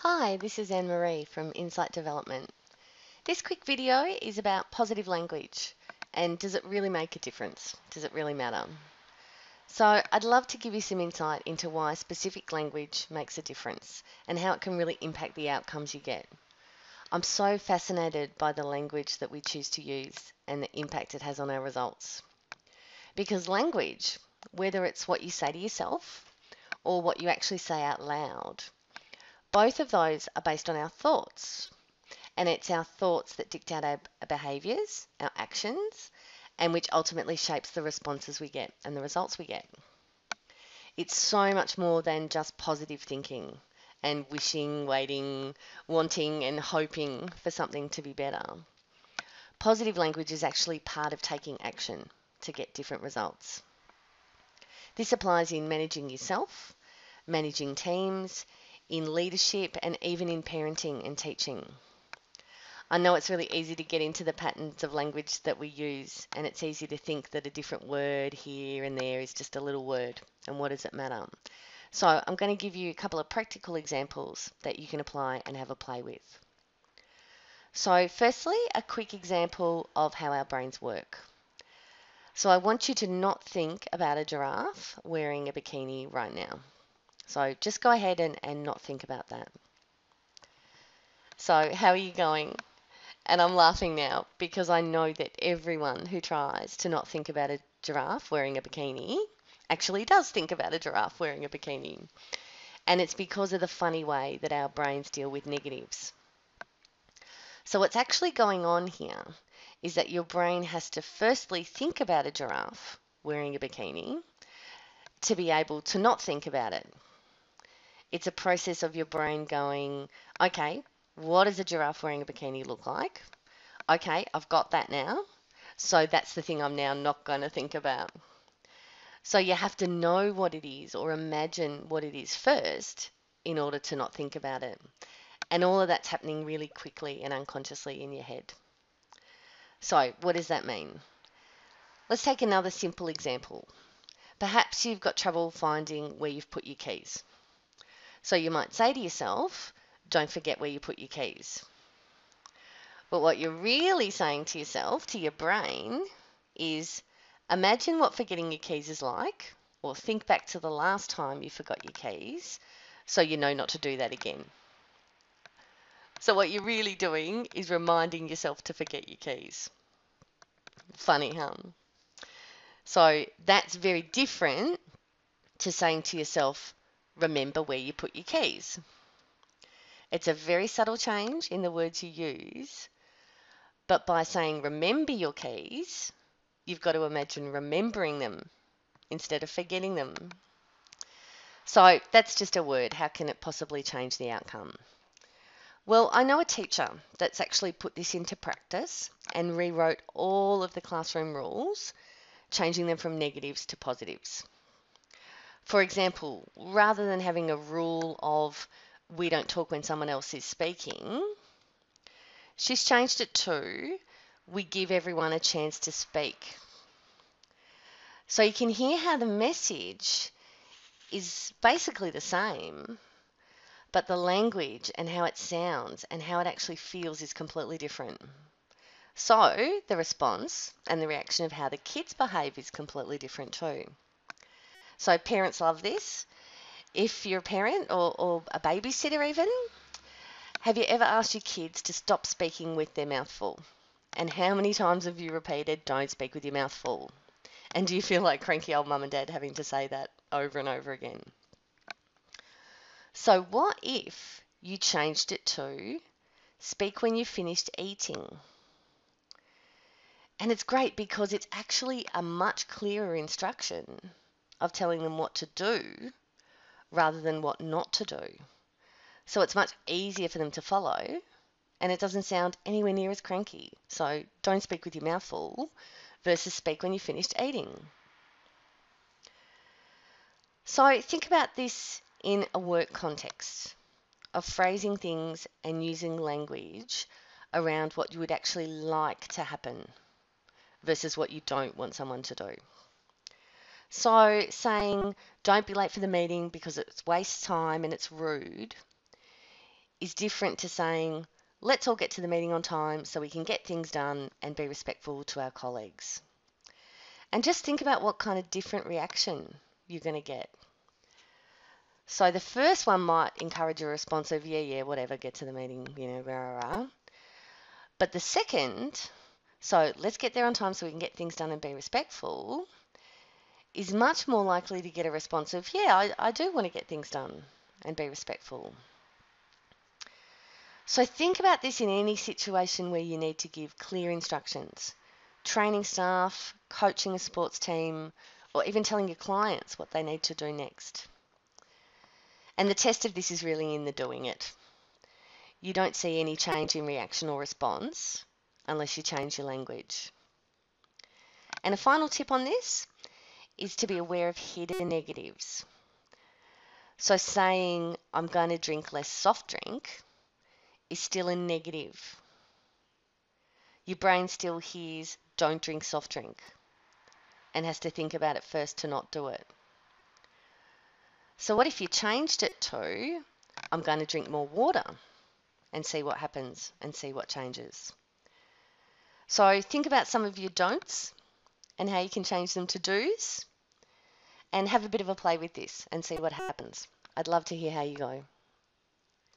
Hi, this is Anne-Marie from Insight Development. This quick video is about positive language and does it really make a difference? Does it really matter? So I'd love to give you some insight into why specific language makes a difference and how it can really impact the outcomes you get. I'm so fascinated by the language that we choose to use and the impact it has on our results. Because language, whether it's what you say to yourself or what you actually say out loud, both of those are based on our thoughts. And it's our thoughts that dictate our behaviours, our actions, and which ultimately shapes the responses we get and the results we get. It's so much more than just positive thinking and wishing, waiting, wanting, and hoping for something to be better. Positive language is actually part of taking action to get different results. This applies in managing yourself, managing teams, in leadership, and even in parenting and teaching. I know it's really easy to get into the patterns of language that we use, and it's easy to think that a different word here and there is just a little word, and what does it matter? So I'm going to give you a couple of practical examples that you can apply and have a play with. So firstly, a quick example of how our brains work. So I want you to not think about a giraffe wearing a bikini right now. So just go ahead and not think about that. So how are you going? And I'm laughing now because I know that everyone who tries to not think about a giraffe wearing a bikini actually does think about a giraffe wearing a bikini. And it's because of the funny way that our brains deal with negatives. So what's actually going on here is that your brain has to firstly think about a giraffe wearing a bikini to be able to not think about it. It's a process of your brain going, okay, what does a giraffe wearing a bikini look like? Okay, I've got that now. So that's the thing I'm now not going to think about. So you have to know what it is or imagine what it is first in order to not think about it. And all of that's happening really quickly and unconsciously in your head. So what does that mean? Let's take another simple example. Perhaps you've got trouble finding where you've put your keys. So you might say to yourself, don't forget where you put your keys. But what you're really saying to yourself, to your brain, is imagine what forgetting your keys is like, or think back to the last time you forgot your keys so you know not to do that again. So what you're really doing is reminding yourself to forget your keys. Funny, huh? So that's very different to saying to yourself, remember where you put your keys. It's a very subtle change in the words you use, but by saying remember your keys, you've got to imagine remembering them instead of forgetting them. So that's just a word. How can it possibly change the outcome? Well, I know a teacher that's actually put this into practice and rewrote all of the classroom rules, changing them from negatives to positives. For example, rather than having a rule of we don't talk when someone else is speaking, she's changed it to we give everyone a chance to speak. So you can hear how the message is basically the same, but the language and how it sounds and how it actually feels is completely different. So the response and the reaction of how the kids behave is completely different too. So parents love this. If you're a parent or a babysitter even, have you ever asked your kids to stop speaking with their mouth full? And how many times have you repeated, don't speak with your mouth full? And do you feel like cranky old mum and dad having to say that over and over again? So what if you changed it to speak when you've finished eating? And it's great because it's actually a much clearer instruction of telling them what to do rather than what not to do. So it's much easier for them to follow and it doesn't sound anywhere near as cranky. So don't speak with your mouth full versus speak when you've finished eating. So think about this in a work context of phrasing things and using language around what you would actually like to happen versus what you don't want someone to do. So saying, don't be late for the meeting because it wastes time and it's rude is different to saying, let's all get to the meeting on time so we can get things done and be respectful to our colleagues. And just think about what kind of different reaction you're going to get. So the first one might encourage a response of, yeah, whatever, get to the meeting, rah, rah, rah. But the second, so let's get there on time so we can get things done and be respectful, is much more likely to get a response of, yeah, I do want to get things done and be respectful. So think about this in any situation where you need to give clear instructions, training staff, coaching a sports team, or even telling your clients what they need to do next. And the test of this is really in the doing it. You don't see any change in reaction or response unless you change your language. And a final tip on this is to be aware of hidden negatives. So saying, I'm going to drink less soft drink is still a negative. Your brain still hears, don't drink soft drink, and has to think about it first to not do it. So what if you changed it to, I'm going to drink more water, and see what happens and see what changes? So think about some of your don'ts and how you can change them to do's, and have a bit of a play with this and see what happens. I'd love to hear how you go.